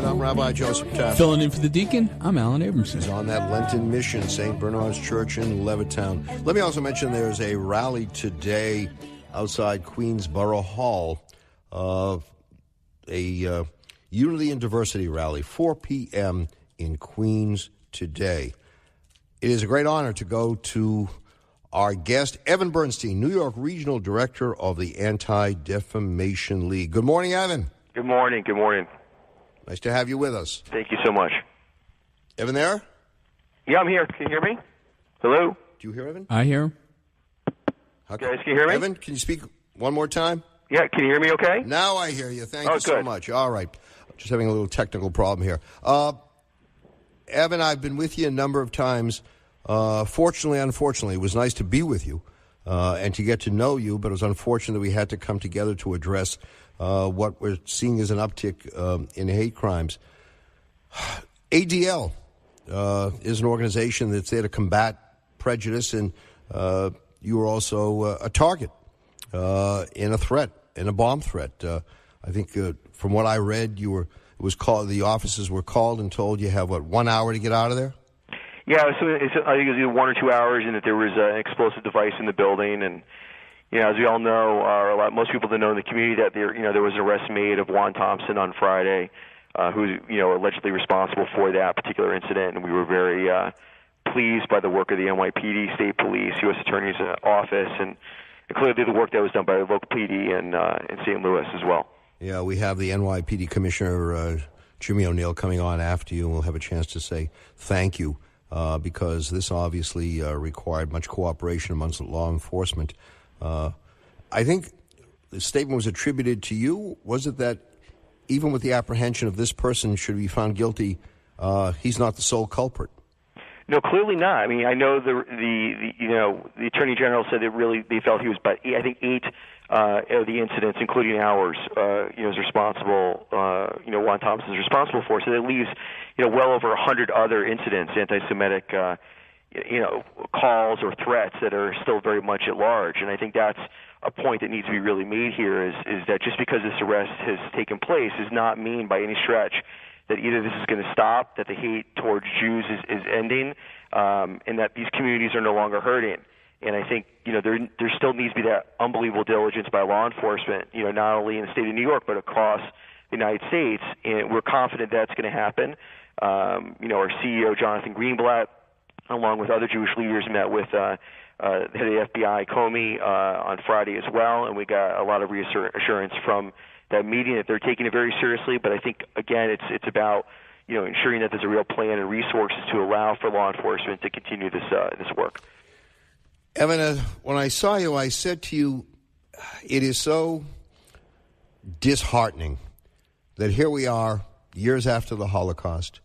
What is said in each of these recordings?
I'm Rabbi Joseph Potasnik. Filling in for the deacon, I'm Alan Abramson. He's on that Lenten mission, St. Bernard's Church in Levittown. Let me also mention there's a rally today outside Queensborough Hall, a Unity and Diversity rally, 4 p.m. in Queens today. It is a great honor to go to our guest, Evan Bernstein, New York Regional Director of the Anti-Defamation League. Good morning, Evan. Good morning. Good morning. Nice to have you with us. Thank you so much. Evan there? Yeah, I'm here. Can you hear me? Hello? Do you hear Evan? I hear him. Guys, can you hear me? Evan, can you speak one more time? Yeah, can you hear me okay? Now I hear you. Thank you so good. much. All right. Just having a little technical problem here. Evan, I've been with you a number of times. Fortunately, unfortunately, it was nice to be with you and to get to know you, but it was unfortunate that we had to come together to address what we're seeing as an uptick in hate crimes. ADL is an organization that's there to combat prejudice, and you were also a target in a threat, in a bomb threat. I think from what I read, the officers were called and told you have, 1 hour to get out of there? Yeah, I think it was either 1 or 2 hours, and that there was an explosive device in the building. And as we all know, most people that know in the community, that there was an arrest made of Juan Thompson on Friday, who's allegedly responsible for that particular incident. And we were very pleased by the work of the NYPD, State Police, U.S. Attorney's Office, and clearly the work that was done by the local PD in St. Louis as well. Yeah, we have the NYPD Commissioner Jimmy O'Neill coming on after you, and we'll have a chance to say thank you. Because this obviously required much cooperation amongst law enforcement. I think the statement was attributed to you. Was it that even with the apprehension of this person, should be found guilty, he's not the sole culprit? No, clearly not. I mean, I know the Attorney General said that really they felt he was, but I think 8 of the incidents, including ours, is responsible. Juan Thompson is responsible for. So that leaves, well over 100 other incidents, anti-Semitic, calls or threats that are still very much at large. And I think that's a point that needs to be really made here is that just because this arrest has taken place does not mean by any stretch that either this is going to stop, that the hate towards Jews is ending, and that these communities are no longer hurting. And I think, there still needs to be that unbelievable diligence by law enforcement, not only in the state of New York, but across the United States. And we're confident that's going to happen. Our CEO, Jonathan Greenblatt, along with other Jewish leaders, met with the head of the FBI, Comey, on Friday as well. And we got a lot of reassurance from that meeting that they're taking it very seriously. But I think, again, it's about, ensuring that there's a real plan and resources to allow for law enforcement to continue this work. Evan, when I saw you, I said to you, it is so disheartening that here we are, years after the Holocaust,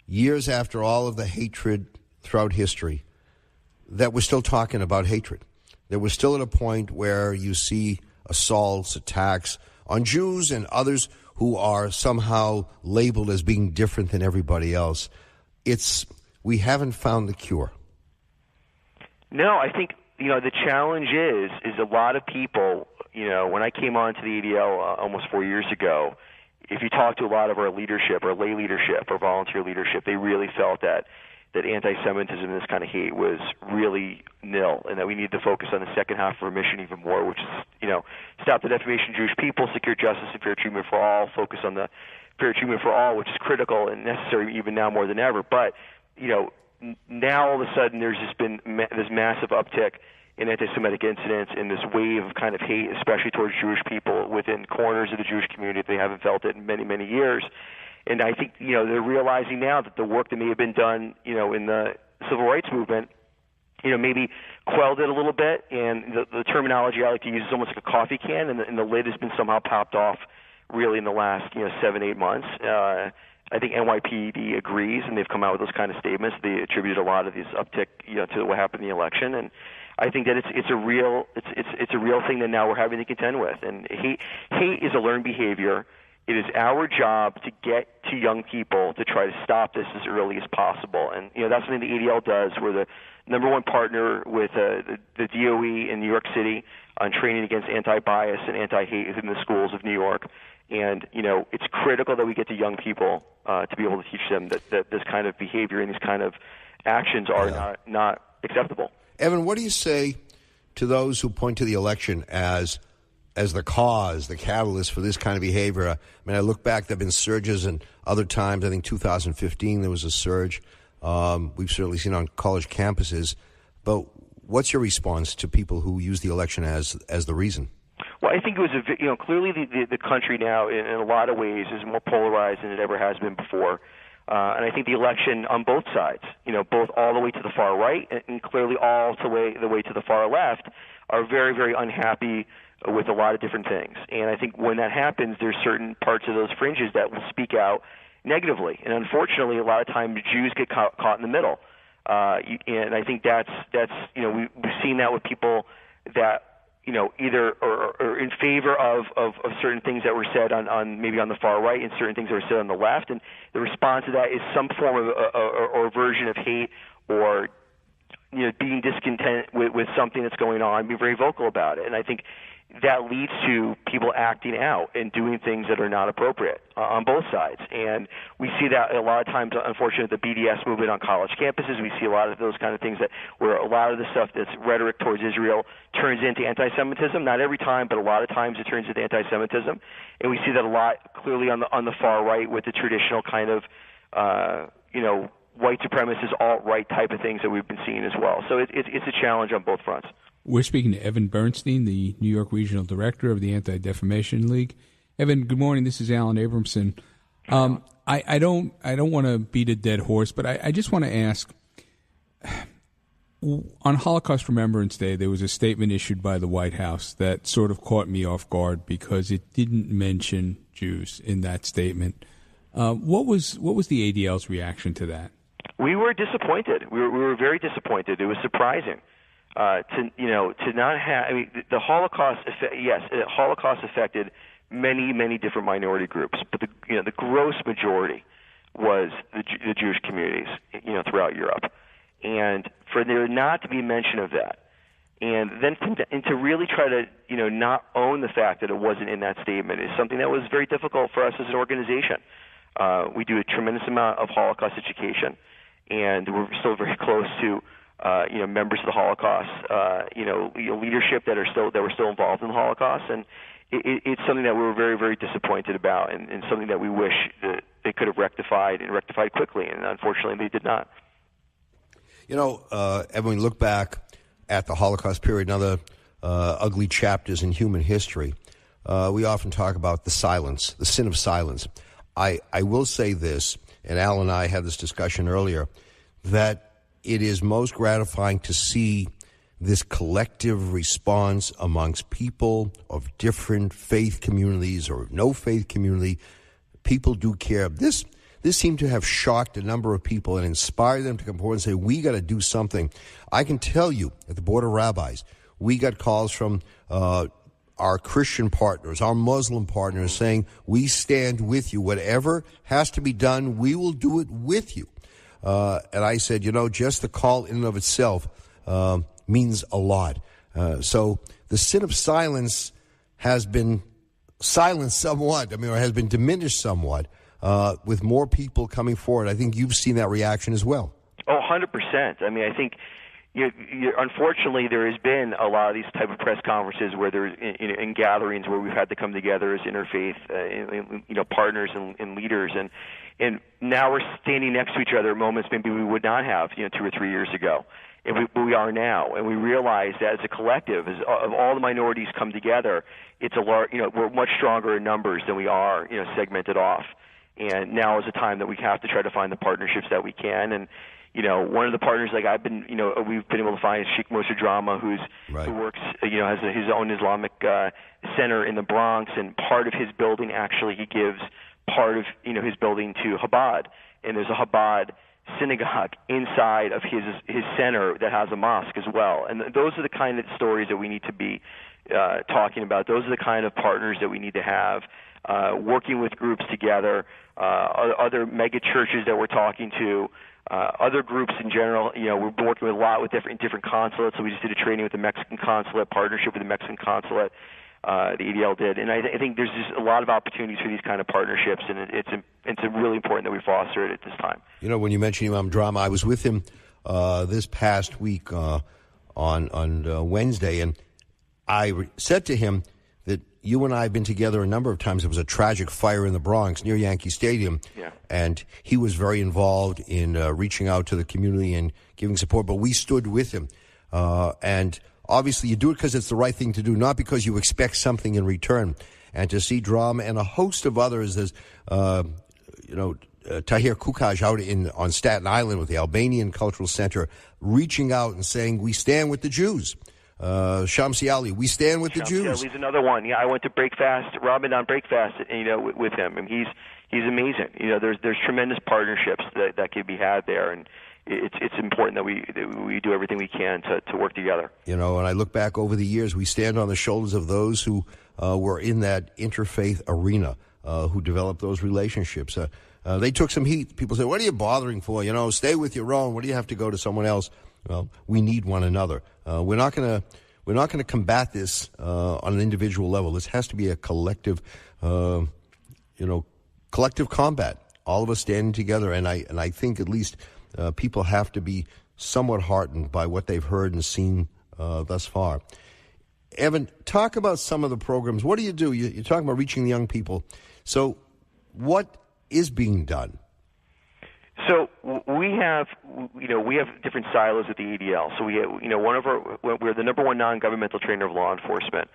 years after all of the hatred throughout history, that we're still talking about hatred. That we're still at a point where you see assaults, attacks on Jews and others who are somehow labeled as being different than everybody else. We haven't found the cure. No, I think, the challenge is a lot of people, when I came on to the ADL almost 4 years ago, if you talk to a lot of our leadership, our lay leadership, our volunteer leadership, they really felt that anti-Semitism and this kind of hate was really nil, and that we need to focus on the second half of our mission even more, which is, stop the defamation of Jewish people, secure justice and fair treatment for all, focus on the fair treatment for all, which is critical and necessary even now more than ever. But, now all of a sudden there's just been this massive uptick in anti-Semitic incidents and this wave of kind of hate, especially towards Jewish people within corners of the Jewish community. They haven't felt it in many, many years. And I think, they're realizing now that the work that may have been done, in the civil rights movement, maybe quelled it a little bit. And the terminology I like to use is almost like a coffee can, and the lid has been somehow popped off really in the last, 7-8 months. I think NYPD agrees, and they've come out with those kind of statements. They attributed a lot of this uptick, to what happened in the election, and I think that it's a real thing that now we're having to contend with. And hate is a learned behavior. It is our job to get to young people to try to stop this as early as possible, and that's something the ADL does. We're the number one partner with the DOE in New York City on training against anti-bias and anti-hate within the schools of New York. And, it's critical that we get to young people to be able to teach them that this kind of behavior and these kind of actions are not acceptable. Evan, what do you say to those who point to the election as the cause, the catalyst for this kind of behavior? I mean, I look back, there have been surges and other times. I think 2015 there was a surge. We've certainly seen on college campuses. But what's your response to people who use the election as the reason? Well, I think it was clearly the country now in a lot of ways is more polarized than it ever has been before. And I think the election on both sides, both all the way to the far right and clearly all the way to the far left, are very, very unhappy with a lot of different things. And I think when that happens, there's certain parts of those fringes that will speak out negatively. And unfortunately, a lot of times Jews get caught in the middle. And I think that's we've seen that with people that either or in favor of certain things that were said on maybe on the far right and certain things that were said on the left, and the response to that is some form of or version of hate or being discontent with something that's going on, be very vocal about it. And I think that leads to people acting out and doing things that are not appropriate on both sides. And we see that a lot of times, unfortunately, the BDS movement on college campuses. We see a lot of those kind of things where a lot of the stuff that's rhetoric towards Israel turns into anti-Semitism. Not every time, but a lot of times it turns into anti-Semitism. And we see that a lot clearly on the far right with the traditional kind of, white supremacist, alt-right type of things that we've been seeing as well. So it's a challenge on both fronts. We're speaking to Evan Bernstein, the New York Regional Director of the Anti-Defamation League. Evan, good morning. This is Alan Abramson. I don't want to beat a dead horse, but I just want to ask, on Holocaust Remembrance Day, there was a statement issued by the White House that sort of caught me off guard because it didn't mention Jews in that statement. What was the ADL's reaction to that? We were disappointed. We were very disappointed. It was surprising. To not have. I mean, the Holocaust. Yes, the Holocaust affected many different minority groups, but the gross majority was the Jewish communities, throughout Europe, and for there not to be mention of that, and then to really try to not own the fact that it wasn't in that statement is something that was very difficult for us as an organization. We do a tremendous amount of Holocaust education, and we're still very close to. Members of the Holocaust, leadership that were still involved in the Holocaust, and it's something that we were very, very disappointed about, and something that we wish that they could have rectified quickly, and unfortunately they did not. Evan, when we look back at the Holocaust period and other ugly chapters in human history, we often talk about the silence, the sin of silence. I will say this, and Al and I had this discussion earlier, that it is most gratifying to see this collective response amongst people of different faith communities or no faith community. People do care. This seemed to have shocked a number of people and inspired them to come forward and say, we got to do something. I can tell you, at the Board of Rabbis, we got calls from our Christian partners, our Muslim partners, saying, we stand with you. Whatever has to be done, we will do it with you. And I said, just the call in and of itself means a lot. So the sin of silence has been silenced somewhat, or has been diminished somewhat, with more people coming forward. I think you've seen that reaction as well. Oh, 100%. I mean, I think, unfortunately, there has been a lot of these type of press conferences where there's in gatherings where we've had to come together as interfaith, partners and leaders, and now we're standing next to each other at moments maybe we would not have, 2 or 3 years ago, and we are now, and we realize that as a collective, as of all the minorities come together, it's a large, we're much stronger in numbers than we are, segmented off, and now is a time that we have to try to find the partnerships that we can, and. One of the partners, like we've been able to find is Sheikh Moshe Drama, who works, has his own Islamic center in the Bronx, and part of his building actually he gives part of his building to Chabad, and there's a Chabad synagogue inside of his center that has a mosque as well, and those are the kind of stories that we need to be talking about. Those are the kind of partners that we need to have, working with groups together, other mega churches that we're talking to. Other groups in general, we've been working with a lot with different consulates. So we just did a training with the Mexican consulate, partnership with the Mexican consulate. The ADL did, and I think there's just a lot of opportunities for these kind of partnerships, and it's really important that we foster it at this time. You know, when you mentioned Imam Drama, I was with him this past week on Wednesday, and I said to him that you and I have been together a number of times. There was a tragic fire in the Bronx near Yankee Stadium, and he was very involved in reaching out to the community and giving support, but we stood with him. And obviously you do it because it's the right thing to do, not because you expect something in return. And to see Drama and a host of others, there's, Tahir Kukaj out on Staten Island with the Albanian Cultural Center, reaching out and saying, we stand with the Jews. Shamsi Ali, we stand with the Jews. Ali's another one. Yeah, I went to Ramadan Breakfast, with him, and he's amazing. There's tremendous partnerships that can be had there, and it's important that we do everything we can to work together. And I look back over the years, we stand on the shoulders of those who were in that interfaith arena, who developed those relationships. They took some heat. People said, what are you bothering for? Stay with your own. What do you have to go to someone else? Well, we need one another. We're not going to combat this on an individual level. This has to be a collective, collective combat. All of us standing together, and I think at least people have to be somewhat heartened by what they've heard and seen thus far. Evan, talk about some of the programs. What do? You're talking about reaching the young people. So, what is being done? So we have different silos at the ADL. So we have, we're the number one non-governmental trainer of law enforcement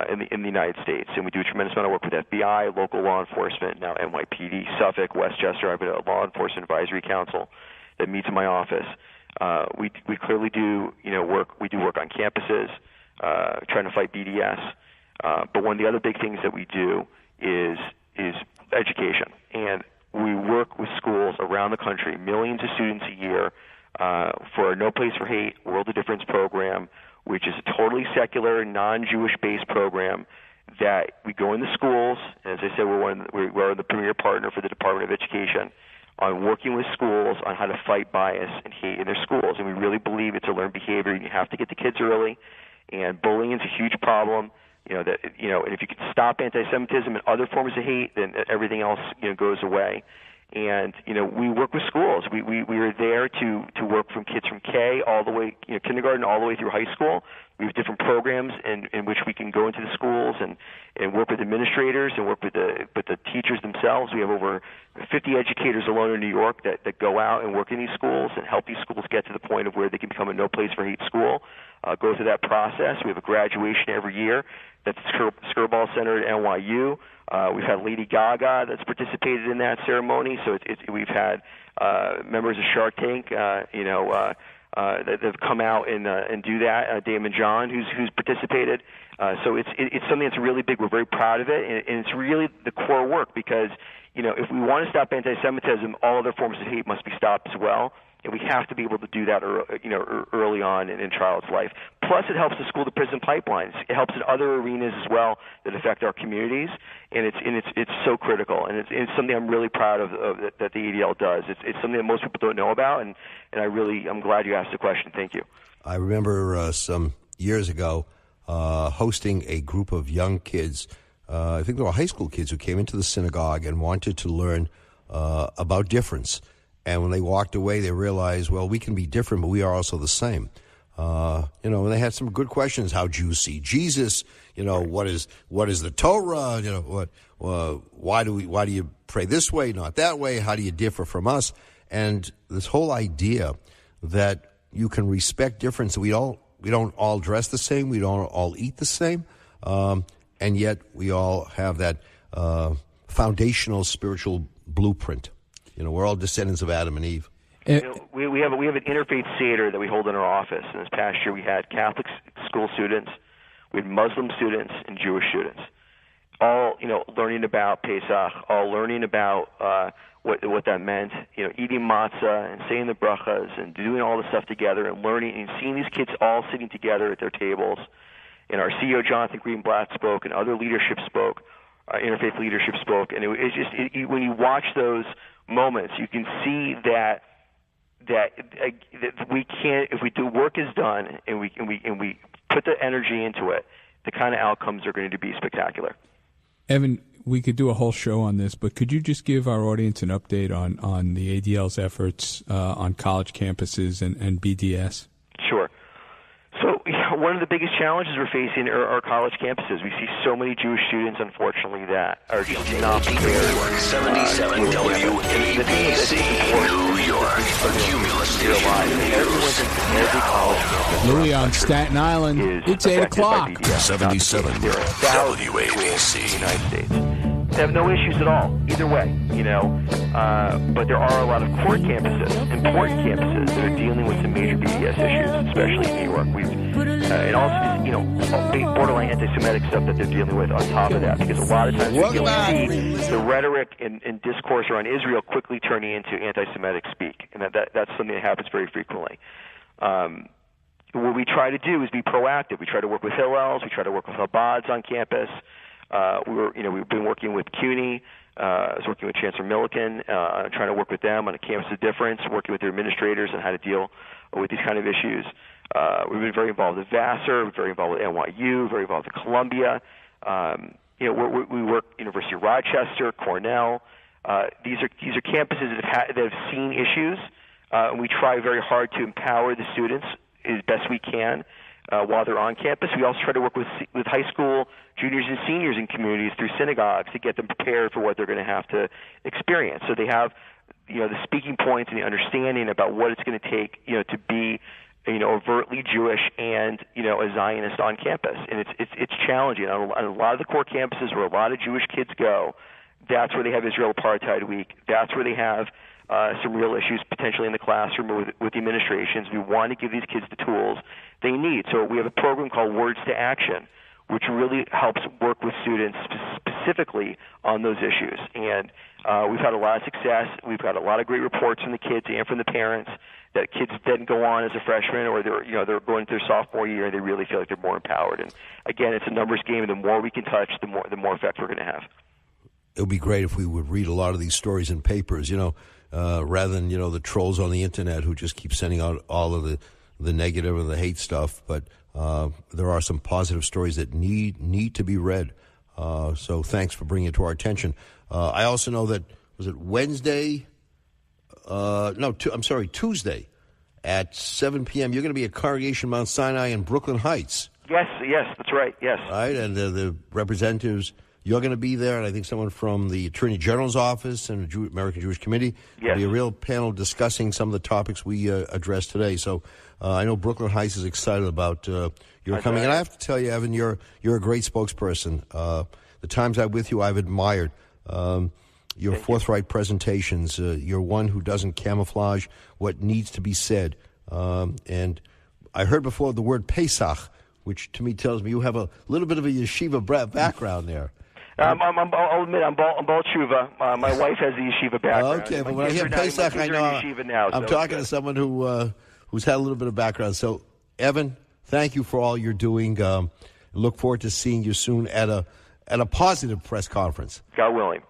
in the United States, and we do a tremendous amount of work with FBI, local law enforcement, now NYPD, Suffolk, Westchester. I have a law enforcement advisory council that meets in my office. We clearly do work. We do work on campuses, trying to fight BDS. But one of the other big things that we do is education, and we work with schools around the country, millions of students a year, for our No Place for Hate World of Difference program, which is a totally secular, non-Jewish-based program that we go into schools. And as I said, we're the premier partner for the Department of Education on working with schools on how to fight bias and hate in their schools. And we really believe it's a learned behavior. You have to get the kids early, and bullying is a huge problem. And if you can stop anti-Semitism and other forms of hate, then everything else goes away. And we work with schools. We are there to work from kids from K all the way, kindergarten all the way through high school. We have different programs in which we can go into the schools and work with administrators and work with the teachers themselves. We have over 50 educators alone in New York that go out and work in these schools and help these schools get to the point of where they can become a No Place for Hate school. Go through that process. We have a graduation every year. That's the Skirball Center at NYU. We've had Lady Gaga that's participated in that ceremony. So we've had members of Shark Tank, that have come out and do that. Damon John, who's participated. So it's something that's really big. We're very proud of it, and it's really the core work because if we want to stop anti-Semitism, all other forms of hate must be stopped as well. And we have to be able to do that, early on in a child's life. Plus, it helps the school-to-prison pipelines. It helps in other arenas as well that affect our communities, and it's so critical. And it's something I'm really proud of that the ADL does. It's something that most people don't know about, and I'm glad you asked the question. Thank you. I remember some years ago hosting a group of young kids. I think they were high school kids who came into the synagogue and wanted to learn about difference. And when they walked away, they realized, well, we can be different, but we are also the same. And they had some good questions. How Jews see Jesus? What is the Torah? Why do you pray this way, not that way? How do you differ from us? And this whole idea that you can respect difference. We don't all dress the same. We don't all eat the same. And yet we all have that foundational spiritual blueprint. We're all descendants of Adam and Eve. We have an interfaith Seder that we hold in our office. And this past year we had Catholic school students, we had Muslim students, and Jewish students, all learning about Pesach, all learning about what that meant. Eating matzah and saying the brachas and doing all the stuff together and learning and seeing these kids all sitting together at their tables. And our CEO Jonathan Greenblatt spoke, and other leadership spoke. Interfaith leadership spoke, and when you watch those moments, you can see that we can't, if we do work is done and we put the energy into it, the kind of outcomes are going to be spectacular. Evan, we could do a whole show on this, but could you just give our audience an update on the ADL's efforts on college campuses and BDS? Sure. So one of the biggest challenges we're facing are college campuses. We see so many Jewish students, unfortunately, that are just not prepared. 77 WABC, New York, a Cumulus Everyone's in every college campus. Louis on Staten Island. It's 8 o'clock. 77 WABC. United States. They have no issues at all, either way, but there are a lot of core campuses, important campuses, that are dealing with some major BDS issues, especially in New York. And also, borderline anti-Semitic stuff that they're dealing with on top of that, because a lot of times we see the rhetoric and discourse around Israel quickly turning into anti-Semitic speak, and that's something that happens very frequently. What we try to do is be proactive. We try to work with Hillels, we try to work with Chabads on campus. We've been working with CUNY. I was working with Chancellor Milliken, trying to work with them on a campus of difference, working with their administrators on how to deal with these kind of issues. We've been very involved with Vassar, very involved with NYU, very involved with Columbia. We work University of Rochester, Cornell. These are campuses that have seen issues, and we try very hard to empower the students as best we can. While they're on campus, we also try to work with high school juniors and seniors in communities through synagogues to get them prepared for what they're going to have to experience. So they have, the speaking points and the understanding about what it's going to take, to be, overtly Jewish and, a Zionist on campus. And it's challenging. On a lot of the core campuses where a lot of Jewish kids go, that's where they have Israel Apartheid Week. That's where they have some real issues potentially in the classroom or with the administrations. We want to give these kids the tools they need. So we have a program called Words to Action, which really helps work with students specifically on those issues. And we've had a lot of success. We've got a lot of great reports from the kids and from the parents that kids then go on as a freshman, or they're going into their sophomore year and they really feel like they're more empowered. And again, it's a numbers game, and the more we can touch, the more effect we're going to have. It would be great if we would read a lot of these stories in papers, rather than, the trolls on the internet who just keep sending out all of the negative or the hate stuff. But there are some positive stories that need to be read. So thanks for bringing it to our attention. I also know that, was it Wednesday? Tuesday at 7 p.m. You're going to be at Congregation Mount Sinai in Brooklyn Heights. Yes, that's right, yes. Right, and the representatives, you're going to be there, and I think someone from the Attorney General's office and the American Jewish Committee. Yes. There'll be a real panel discussing some of the topics we addressed today. So I know Brooklyn Heights is excited about your coming. And I have to tell you, Evan, you're a great spokesperson. The times I'm with you, I've admired your forthright presentations. You're one who doesn't camouflage what needs to be said. And I heard before the word Pesach, which to me tells me you have a little bit of a yeshiva background there. I'll admit, I'm Baal Tshuva. My wife has the yeshiva background. Okay, but when I hear Pesach, I know I'm talking to someone who's had a little bit of background. So, Evan, thank you for all you're doing. Look forward to seeing you soon at a positive press conference. God willing.